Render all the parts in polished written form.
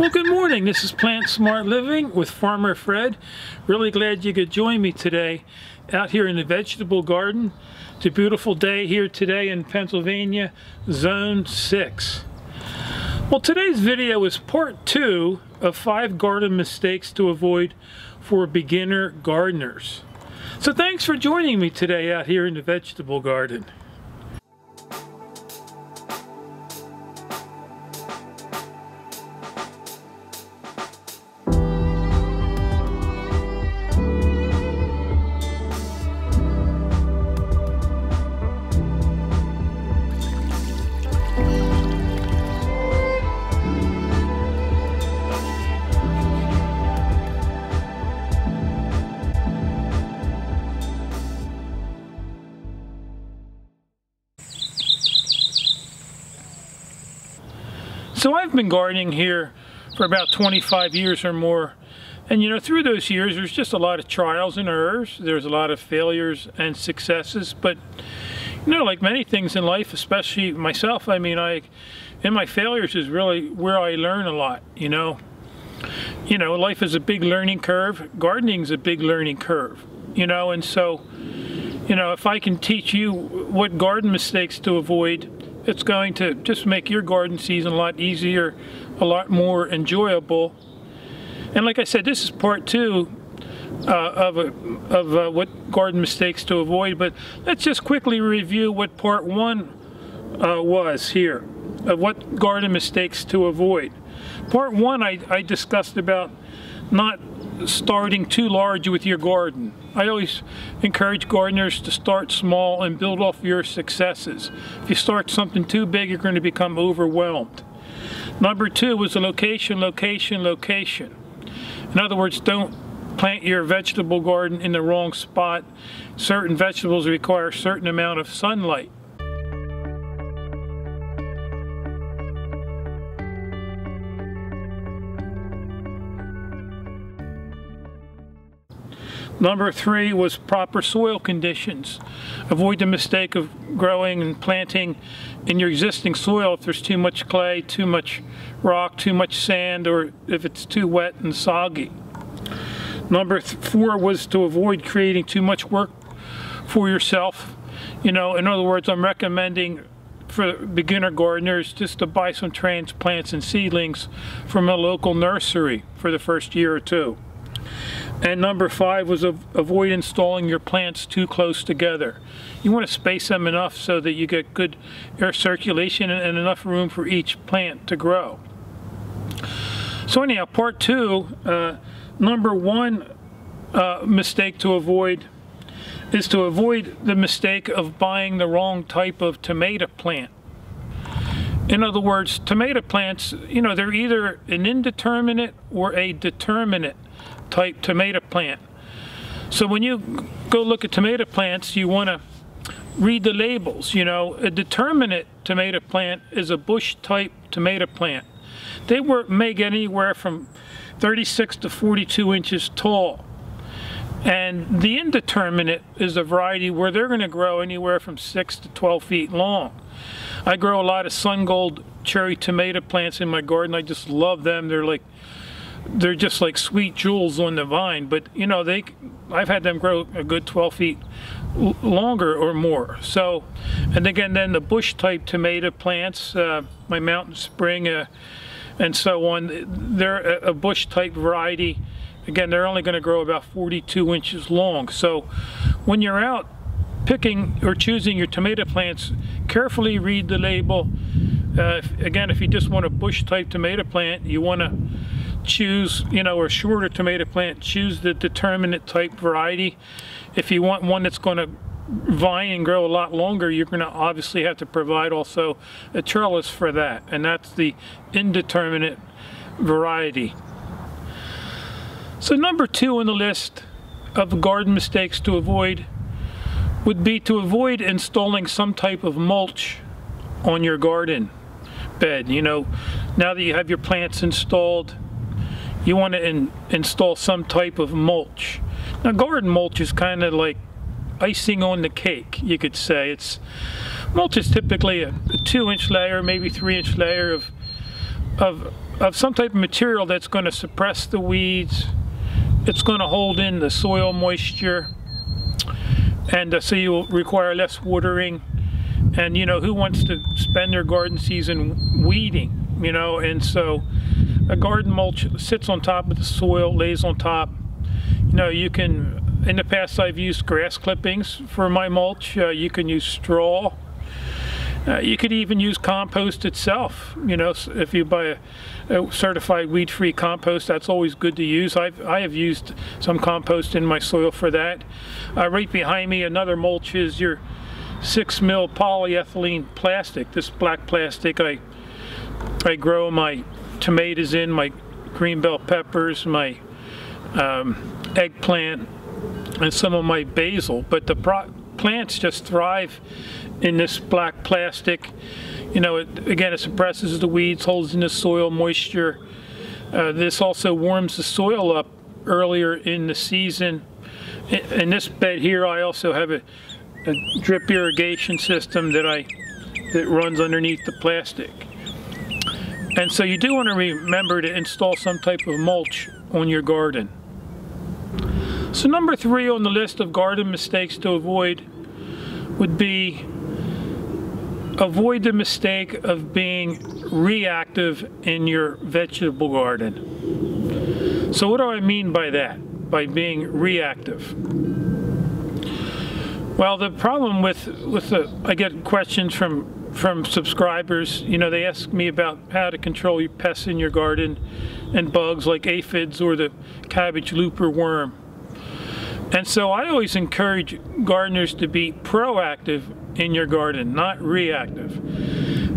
Well, good morning. This is Plant Smart Living with Farmer Fred. Really glad you could join me today out here in the vegetable garden. It's a beautiful day here today in Pennsylvania, Zone 6. Well, today's video is part 2 of 5 garden mistakes to avoid for beginner gardeners. So thanks for joining me today out here in the vegetable garden. So I've been gardening here for about 25 years or more, and you know, through those years there's just a lot of trials and errors. There's a lot of failures and successes, but you know, like many things in life, especially myself, I mean, in my failures is really where I learn a lot. You know, life is a big learning curve. Gardening's a big learning curve, you know, and so, you know, if I can teach you what garden mistakes to avoid, it's going to just make your garden season a lot easier, a lot more enjoyable. And like I said, this is part 2 of what garden mistakes to avoid. But let's just quickly review what part 1 was here, of what garden mistakes to avoid. Part 1, I discussed about not starting too large with your garden. I always encourage gardeners to start small and build off your successes. If you start something too big, you're going to become overwhelmed. Number 2 was the location. In other words, don't plant your vegetable garden in the wrong spot. Certain vegetables require a certain amount of sunlight. Number 3 was proper soil conditions. Avoid the mistake of growing and planting in your existing soil if there's too much clay, too much rock, too much sand, or if it's too wet and soggy. Number 4 was to avoid creating too much work for yourself. You know, in other words, I'm recommending for beginner gardeners just to buy some transplants and seedlings from a local nursery for the first year or 2. And number 5 was avoid installing your plants too close together. You want to space them enough so that you get good air circulation and enough room for each plant to grow. So anyhow, part 2, number 1 mistake to avoid is to avoid the mistake of buying the wrong type of tomato plant. In other words, tomato plants, you know, they're either an indeterminate or a determinate type tomato plant. So when you go look at tomato plants, you want to read the labels. You know, a determinate tomato plant is a bush type tomato plant. They may get anywhere from 36 to 42 inches tall. And the indeterminate is a variety where they're going to grow anywhere from 6 to 12 feet long. I grow a lot of sun gold cherry tomato plants in my garden. I just love them. They're just like sweet jewels on the vine, but you know, I've had them grow a good 12 feet longer or more. So, and again, then the bush type tomato plants, my mountain spring and so on, they're a bush type variety. Again, they're only going to grow about 42 inches long. So when you're out picking or choosing your tomato plants, carefully read the label. Again, if you just want a bush type tomato plant, you want to choose, you know, a shorter tomato plant, choose the determinate type variety. If you want one that's going to vine and grow a lot longer, you're going to obviously have to provide also a trellis for that, and that's the indeterminate variety. So number 2 on the list of garden mistakes to avoid would be to avoid installing some type of mulch on your garden bed. You know, now that you have your plants installed, you want to install some type of mulch. Now, garden mulch is kind of like icing on the cake, you could say. Mulch is typically a 2-inch layer, maybe 3-inch layer of of some type of material that's going to suppress the weeds. It's going to hold in the soil moisture, and so you will require less watering. And you know, who wants to spend their garden season weeding, you know? And so a garden mulch sits on top of the soil, lays on top. You know, you can, in the past I've used grass clippings for my mulch. You can use straw. You could even use compost itself. You know, if you buy a certified weed-free compost, that's always good to use. I have used some compost in my soil for that. Right behind me, another mulch is your 6 mil polyethylene plastic. This black plastic I grow my tomatoes in, my green bell peppers, my eggplant, and some of my basil. But the plants just thrive in this black plastic. You know, again, it suppresses the weeds, holds in the soil moisture. This also warms the soil up earlier in the season. In this bed here, I also have a drip irrigation system that runs underneath the plastic. And so you do want to remember to install some type of mulch on your garden. So number 3 on the list of garden mistakes to avoid would be avoid the mistake of being reactive in your vegetable garden. So what do I mean by that, by being reactive? Well, the problem with I get questions from subscribers. You know, they ask me about how to control your pests in your garden and bugs like aphids or the cabbage looper worm. And so I always encourage gardeners to be proactive in your garden, not reactive.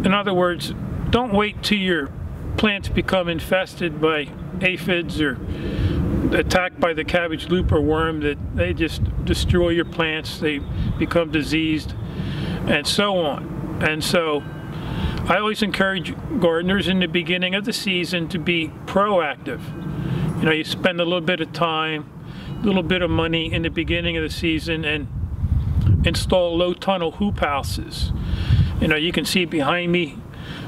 In other words, don't wait till your plants become infested by aphids or attacked by the cabbage looper worm that they just destroy your plants, they become diseased, and so on. And so I always encourage gardeners in the beginning of the season to be proactive. You know, you spend a little bit of time, a little bit of money in the beginning of the season and install low tunnel hoop houses. You know, you can see behind me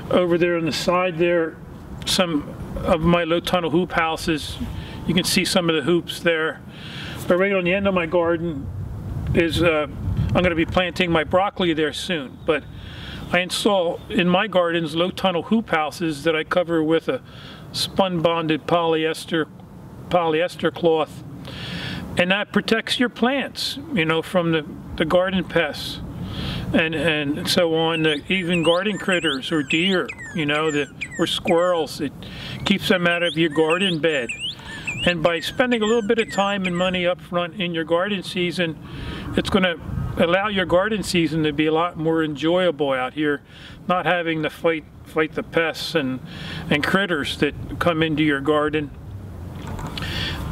over there on the side there some of my low tunnel hoop houses. You can see some of the hoops there. But right on the end of my garden is, I'm going to be planting my broccoli there soon. But I install in my gardens low tunnel hoop houses that I cover with a spun bonded polyester cloth. And that protects your plants, you know, from the garden pests and so on, even garden critters or deer, you know, or squirrels. It keeps them out of your garden bed. And by spending a little bit of time and money up front in your garden season, it's going to allow your garden season to be a lot more enjoyable out here, not having to fight the pests and critters that come into your garden.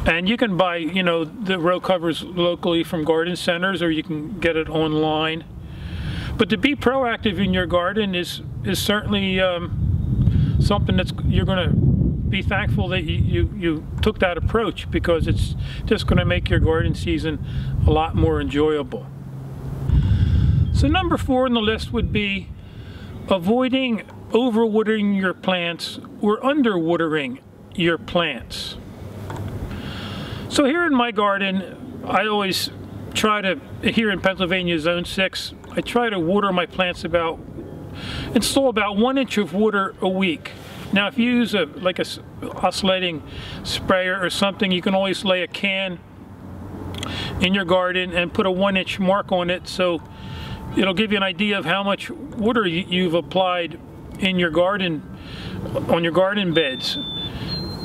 And you can buy, you know, the row covers locally from garden centers, or you can get it online. But to be proactive in your garden is certainly something that's you're going to be thankful that you took that approach, because it's just going to make your garden season a lot more enjoyable. So number 4 on the list would be avoiding overwatering your plants or underwatering your plants. So here in my garden, I always try to, here in Pennsylvania Zone 6, I try to water my plants install about 1 inch of water a week. Now if you use like a oscillating sprayer or something, you can always lay a can in your garden and put a 1 inch mark on it, so it'll give you an idea of how much water you've applied in your garden, on your garden beds.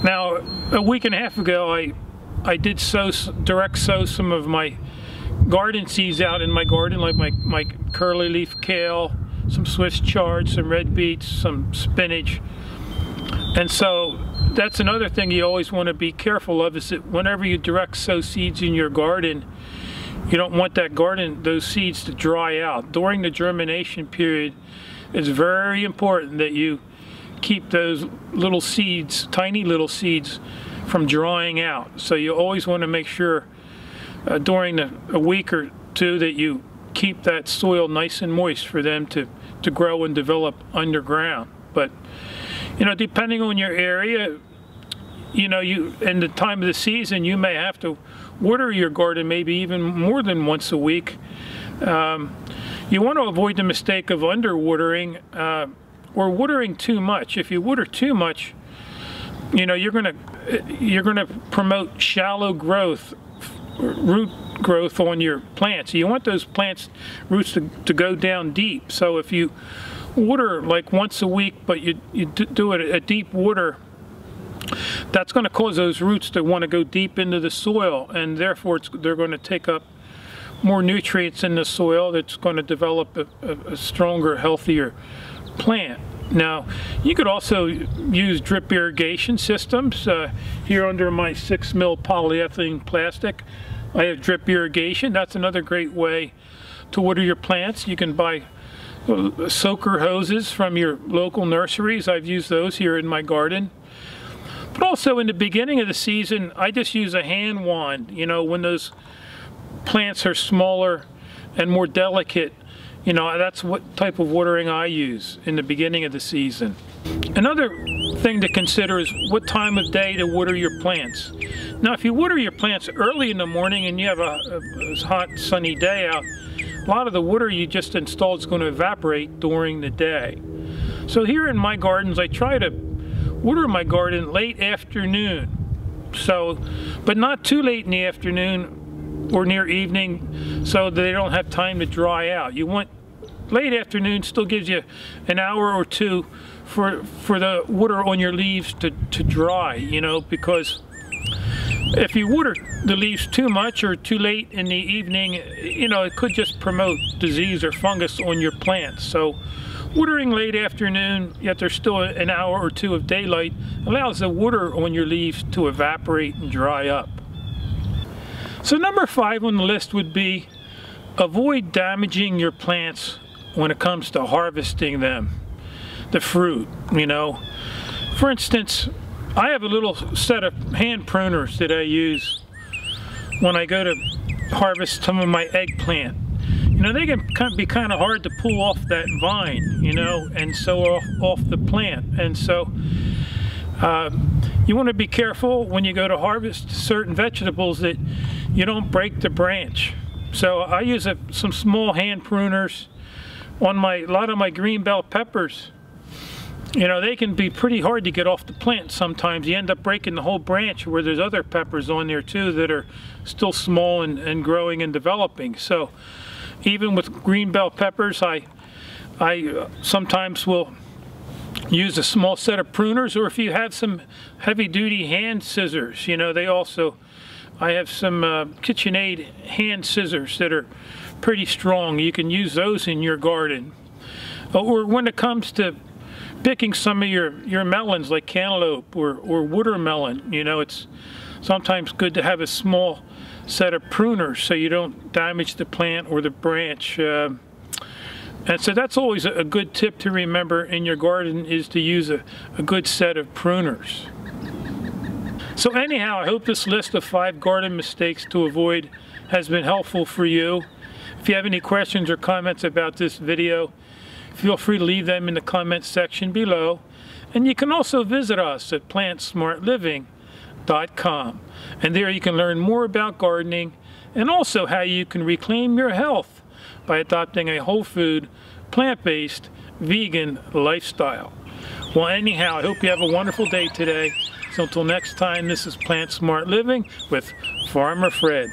Now a week and a half ago I did direct sow some of my garden seeds out in my garden, like my curly leaf kale, some Swiss chard, some red beets, some spinach. And so that's another thing you always want to be careful of, is that whenever you direct sow seeds in your garden, you don't want those seeds to dry out. During the germination period, it's very important that you keep those little seeds, tiny little seeds, from drying out. So you always want to make sure during a week or two that you keep that soil nice and moist for them to grow and develop underground. But You know, depending on your area, you know, in the time of the season, you may have to water your garden maybe even more than once a week. You want to avoid the mistake of underwatering or watering too much. If you water too much, you know, you're gonna promote shallow growth, root growth on your plants. You want those plants roots to go down deep. So if you water like once a week, but you do it a deep water, that's going to cause those roots to want to go deep into the soil, and therefore they're going to take up more nutrients in the soil. That's going to develop a stronger, healthier plant. Now, you could also use drip irrigation systems. Here under my 6 mil polyethylene plastic, I have drip irrigation. That's another great way to water your plants. You can buy soaker hoses from your local nurseries. I've used those here in my garden. But also in the beginning of the season, I just use a hand wand. You know, when those plants are smaller and more delicate, you know, that's what type of watering I use in the beginning of the season. Another thing to consider is what time of day to water your plants. Now, if you water your plants early in the morning and you have a hot, sunny day out, a lot of the water you just installed is going to evaporate during the day. So here in my gardens, I try to water my garden late afternoon. So, but not too late in the afternoon or near evening so that they don't have time to dry out. You want late afternoon, still gives you an hour or two for the water on your leaves to dry, you know, because if you water the leaves too much or too late in the evening, you know, it could just promote disease or fungus on your plants. So watering late afternoon, yet there's still an hour or two of daylight, allows the water on your leaves to evaporate and dry up. So number 5 on the list would be avoid damaging your plants when it comes to harvesting them, the fruit, you know. For instance, I have a little set of hand pruners that I use when I go to harvest some of my eggplant. You know, they can be kind of hard to pull off that vine, you know, and so off the plant. And so you want to be careful when you go to harvest certain vegetables that you don't break the branch. So I use some small hand pruners on a lot of my green bell peppers. You know, they can be pretty hard to get off the plant sometimes. You end up breaking the whole branch, where there's other peppers on there too that are still small and growing and developing. So even with green bell peppers, I sometimes will use a small set of pruners, or if you have some heavy-duty hand scissors, you know, I have some KitchenAid hand scissors that are pretty strong. You can use those in your garden. Or when it comes to picking some of your melons, like cantaloupe or watermelon, you know, it's sometimes good to have a small set of pruners so you don't damage the plant or the branch. And so that's always a good tip to remember in your garden, is to use a good set of pruners. So anyhow, I hope this list of 5 garden mistakes to avoid has been helpful for you. If you have any questions or comments about this video, feel free to leave them in the comments section below. And you can also visit us at plantsmartliving.com. And there you can learn more about gardening and also how you can reclaim your health by adopting a whole food, plant-based, vegan lifestyle. Well, anyhow, I hope you have a wonderful day today. So until next time, this is Plant Smart Living with Farmer Fred.